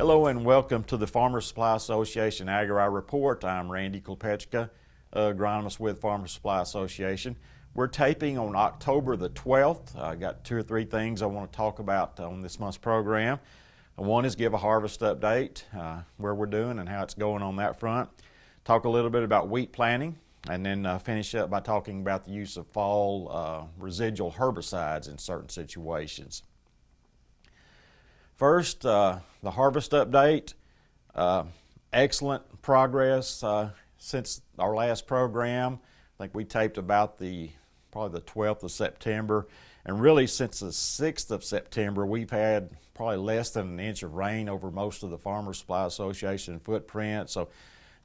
Hello and welcome to the Farmers Supply Association Agri Report. I'm Randy Klepechka, agronomist with Farmers Supply Association. We're taping on October the 12th. I got two or three things I want to talk about on this month's program. One is give a harvest update, where we're doing and how it's going on that front. Talk a little bit about wheat planting, and then finish up by talking about the use of fall residual herbicides in certain situations. First, the harvest update. Excellent progress since our last program. I think we taped about probably the 12th of September, and really since the 6th of September we've had probably less than an inch of rain over most of the Farmers Supply Association footprint, so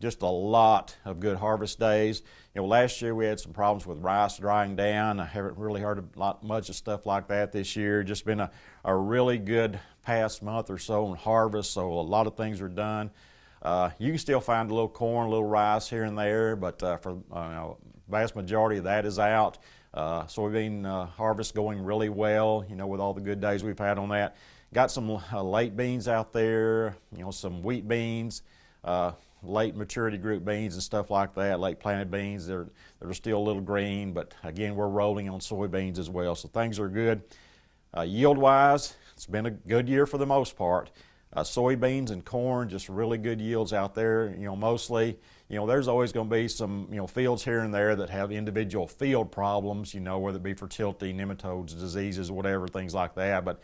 just a lot of good harvest days. You know, last year we had some problems with rice drying down. I haven't really heard much of stuff like that this year. Just been a really good past month or so on harvest, so a lot of things are done. You can still find a little corn, a little rice here and there, but for vast majority of that is out. Soybean harvest going really well, you know, with all the good days we've had on that. Got some late beans out there, you know, some wheat beans, late maturity group beans and stuff like that, late planted beans. They're still a little green, but again, we're rolling on soybeans as well, so things are good. Yield-wise, it's been a good year for the most part. Soybeans and corn, just really good yields out there. You know, mostly, you know, there's always going to be some, you know, fields here and there that have individual field problems, you know, whether it be fertility, nematodes, diseases, whatever, things like that. But,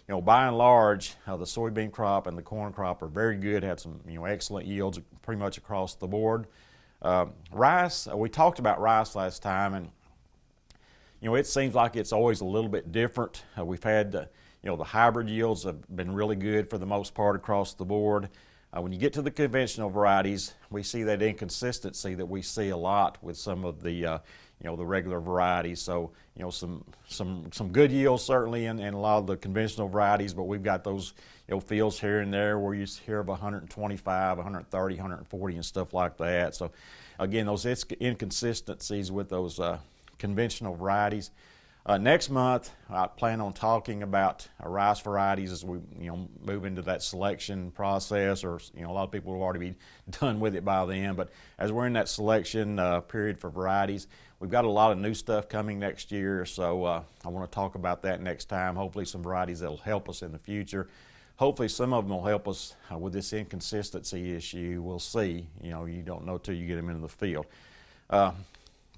you know, by and large, the soybean crop and the corn crop are very good. Had some, you know, excellent yields pretty much across the board. Rice, we talked about rice last time, and you know, it seems like it's always a little bit different. We've had, you know, the hybrid yields have been really good for the most part across the board. When you get to the conventional varieties, we see that inconsistency that we see a lot with some of the, you know, the regular varieties. So, you know, some good yields certainly in a lot of the conventional varieties, but we've got those, you know, fields here and there where you hear of 125, 130, 140 and stuff like that. So, again, those inconsistencies with those conventional varieties. Next month, I plan on talking about rice varieties as we, you know, move into that selection process, or, you know, a lot of people will already be done with it by then. But as we're in that selection period for varieties, we've got a lot of new stuff coming next year. So I want to talk about that next time. Hopefully, some varieties that'll help us in the future. Hopefully, some of them will help us with this inconsistency issue. We'll see. You know, you don't know till you get them into the field.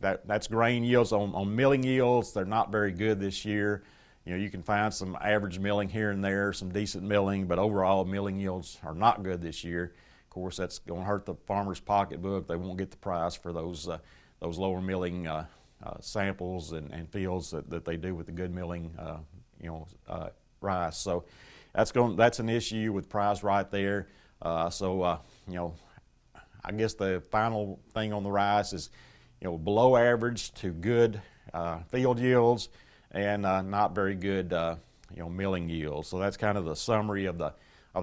That's grain yields. On milling yields, they're not very good this year. You know, you can find some average milling here and there, some decent milling, but overall milling yields are not good this year. Of course, that's going to hurt the farmer's pocketbook. They won't get the price for those lower milling samples and fields that they do with the good milling, you know, rice. So that's an issue with price right there. You know, I guess the final thing on the rice is, you know, below average to good field yields, and not very good, you know, milling yields. So that's kind of the summary of the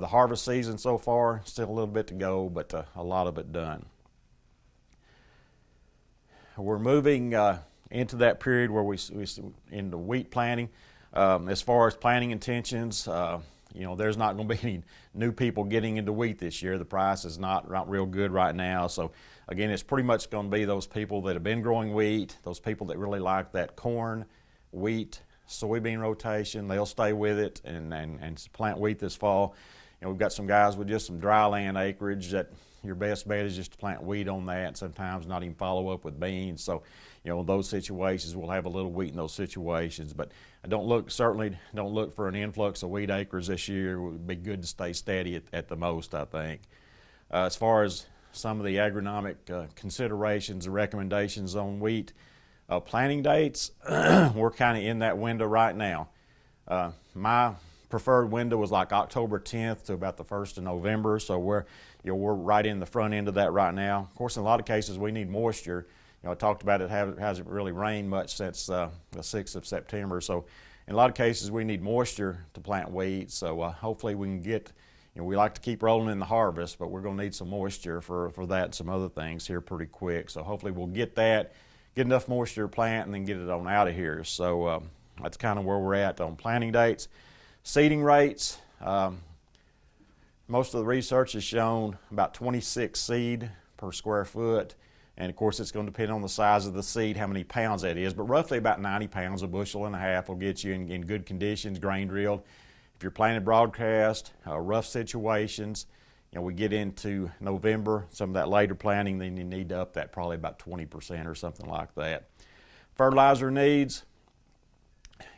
harvest season so far. Still a little bit to go, but a lot of it done. We're moving into that period where we into wheat planting. As far as planting intentions, you know, there's not going to be any new people getting into wheat this year. The price is not real good right now. So, again, it's pretty much going to be those people that have been growing wheat, those people that really like that corn, wheat, soybean rotation. They'll stay with it and plant wheat this fall. You know, we've got some guys with just some dry land acreage that your best bet is just to plant wheat on that, and sometimes not even follow up with beans. So, you know, in those situations, we'll have a little wheat in those situations. But I certainly don't look for an influx of wheat acres this year. It would be good to stay steady at the most, I think. As far as some of the agronomic considerations and recommendations on wheat planting dates, we're kind of in that window right now. My preferred window was like October 10th to about the 1st of November, so we're right in the front end of that right now. Of course, in a lot of cases, we need moisture. You know, I talked about it hasn't really rained much since the 6th of September, so in a lot of cases, we need moisture to plant wheat. So hopefully we can get, you know, we like to keep rolling in the harvest, but we're going to need some moisture for that and some other things here pretty quick. So hopefully we'll get that, get enough moisture to plant, and then get it on out of here. So that's kind of where we're at on planting dates. Seeding rates, Most of the research has shown about 26 seed per square foot. And of course, it's going to depend on the size of the seed, how many pounds that is, but roughly about 90 pounds, a bushel and a half will get you in good conditions, grain drilled. If you're planting broadcast, rough situations, we get into November, some of that later planting, then you need to up that probably about 20% or something like that. Fertilizer needs.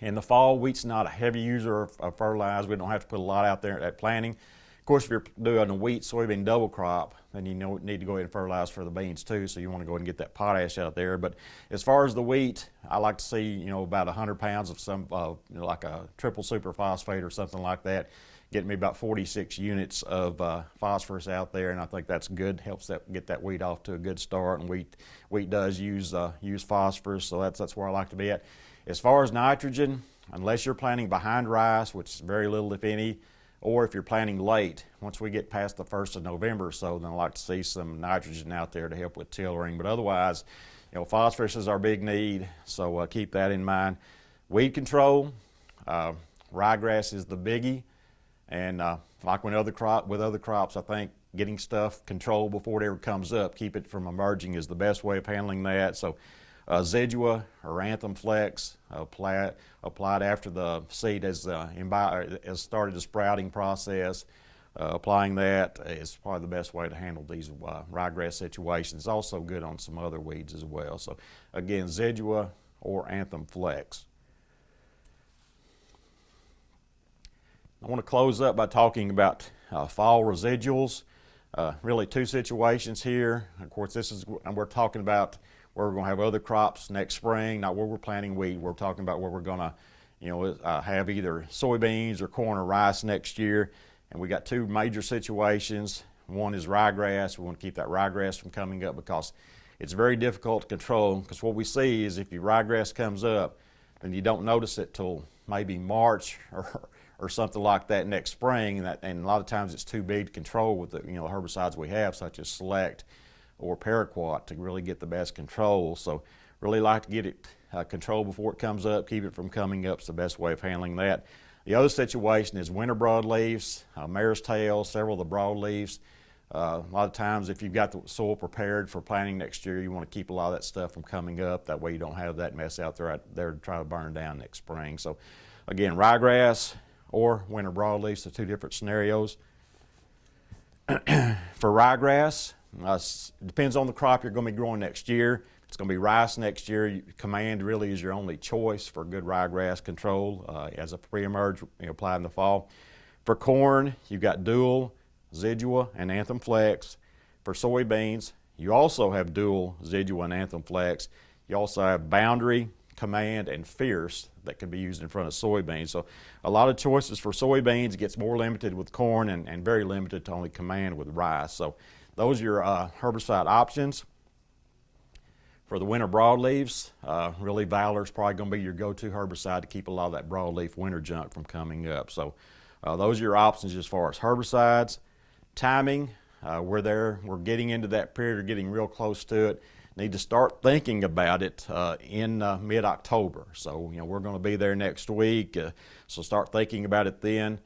In the fall, wheat's not a heavy user of fertilizer. We don't have to put a lot out there at planting. Of course, if you're doing a wheat, soybean double crop, then you need to go ahead and fertilize for the beans too, so you want to go ahead and get that potash out there. But as far as the wheat, I like to see, about 100 pounds of some, like a triple superphosphate or something like that, getting me about 46 units of phosphorus out there, and I think that's good. Helps get that wheat off to a good start, and wheat does use phosphorus, so that's where I like to be at. As far as nitrogen, unless you're planting behind rice, which is very little if any, or if you're planting late, once we get past the 1st of November or so, then I like to see some nitrogen out there to help with tillering. But otherwise, phosphorus is our big need, so keep that in mind. Weed control, ryegrass is the biggie, and like with other crops, I think getting stuff controlled before it ever comes up, keep it from emerging, is the best way of handling that. So Zidua or Anthem Flex applied after the seed has started the sprouting process. Applying that is probably the best way to handle these ryegrass situations. It's also good on some other weeds as well. So again, Zidua or Anthem Flex. I want to close up by talking about fall residuals. Really two situations here. Of course, we're talking about where we're going to have other crops next spring, not where we're planting wheat. We're talking about where we're going to have either soybeans or corn or rice next year. And we got two major situations. One is ryegrass. We want to keep that ryegrass from coming up because it's very difficult to control, because what we see is if your ryegrass comes up, then you don't notice it till maybe March or something like that next spring, and a lot of times it's too big to control with the herbicides we have, such as Select or Paraquat, to really get the best control. So really like to get it controlled before it comes up, keep it from coming up. It's the best way of handling that. The other situation is winter broadleaves, mare's tail, several of the broadleaves. A lot of times if you've got the soil prepared for planting next year, you want to keep a lot of that stuff from coming up. That way you don't have that mess out there to try to burn down next spring. So again, ryegrass or winter broadleaves, the two different scenarios. For ryegrass, depends on the crop you're going to be growing next year. It's going to be rice next year. Command really is your only choice for good ryegrass control as a pre-emerge applied in the fall. For corn, you've got Dual, Zidua, and Anthem Flex. For soybeans, you also have Dual, Zidua, and Anthem Flex. You also have Boundary, Command, and Fierce that can be used in front of soybeans. So a lot of choices for soybeans. It gets more limited with corn and very limited to only Command with rice. So those are your herbicide options. For the winter broadleaves, really Valor's probably going to be your go-to herbicide to keep a lot of that broadleaf winter junk from coming up. So those are your options as far as herbicides. Timing, we're getting into that period, or getting real close to it. Need to start thinking about it in mid-October. So we're going to be there next week, so start thinking about it then.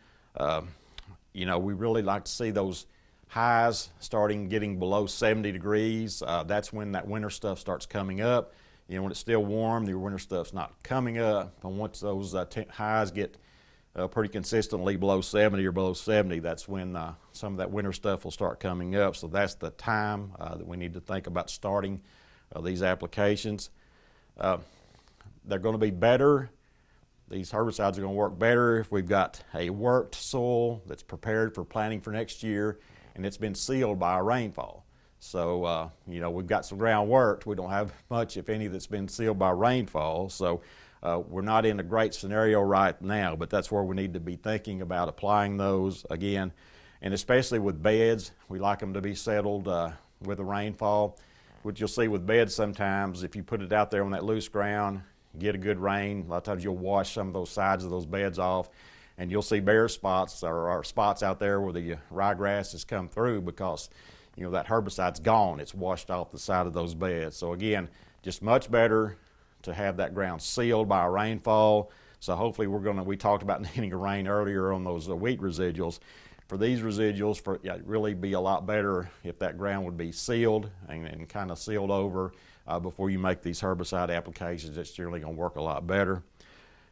We really like to see those highs starting getting below 70 degrees. That's when that winter stuff starts coming up. When it's still warm, the winter stuff's not coming up. And once those highs get pretty consistently below 70 or below 70, that's when some of that winter stuff will start coming up. So that's the time that we need to think about starting these applications. They're going to be better. These herbicides are going to work better if we've got a worked soil that's prepared for planting for next year, and it's been sealed by a rainfall. So, we've got some ground worked. We don't have much, if any, that's been sealed by rainfall. So we're not in a great scenario right now, but that's where we need to be thinking about applying those again. And especially with beds, we like them to be settled with the rainfall. What you'll see with beds sometimes, if you put it out there on that loose ground, get a good rain, a lot of times you'll wash some of those sides of those beds off, and you'll see bare spots or spots out there where the ryegrass has come through because that herbicide's gone. It's washed off the side of those beds. So again, just much better to have that ground sealed by a rainfall. So hopefully we talked about needing a rain earlier on those wheat residuals. for these residuals, it'd really be a lot better if that ground would be sealed and kind of sealed over before you make these herbicide applications. It's generally going to work a lot better.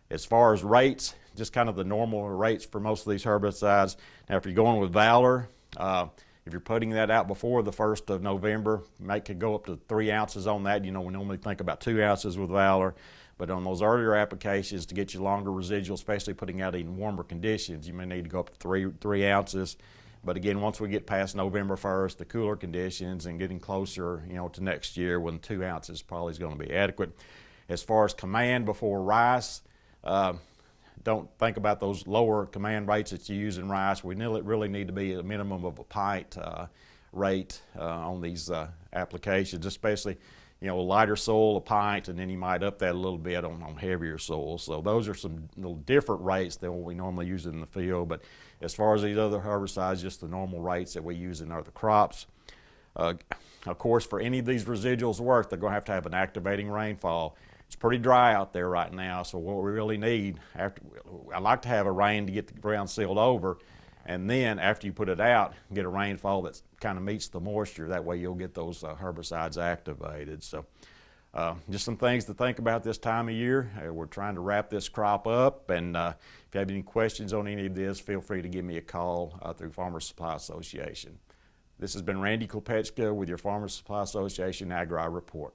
As far as rates, just kind of the normal rates for most of these herbicides. Now, if you're going with Valor, if you're putting that out before the 1st of November, could go up to 3 ounces on that. You know, we normally think about 2 ounces with Valor, but on those earlier applications to get you longer residuals, especially putting out in warmer conditions, you may need to go up to 3 ounces. But again, once we get past November 1st, the cooler conditions and getting closer, you know, to next year, when 2 ounces probably is going to be adequate. As far as command before rice, don't think about those lower command rates that you use in rice. We really need to be at a minimum of a pint rate on these applications, especially, you know, lighter soil, a pint, and then you might up that a little bit on heavier soil. So those are some little different rates than what we normally use in the field. But as far as these other herbicides, just the normal rates that we use in other crops. Of course, for any of these residuals to work, they're going to have an activating rainfall. It's pretty dry out there right now, so what we really need, I like to have a rain to get the ground sealed over, and then after you put it out, get a rainfall that kind of meets the moisture. That way you'll get those herbicides activated. So just some things to think about this time of year. We're trying to wrap this crop up, and if you have any questions on any of this, feel free to give me a call through Farmers Supply Association. This has been Randy Kopechka with your Farmers Supply Association Agri Report.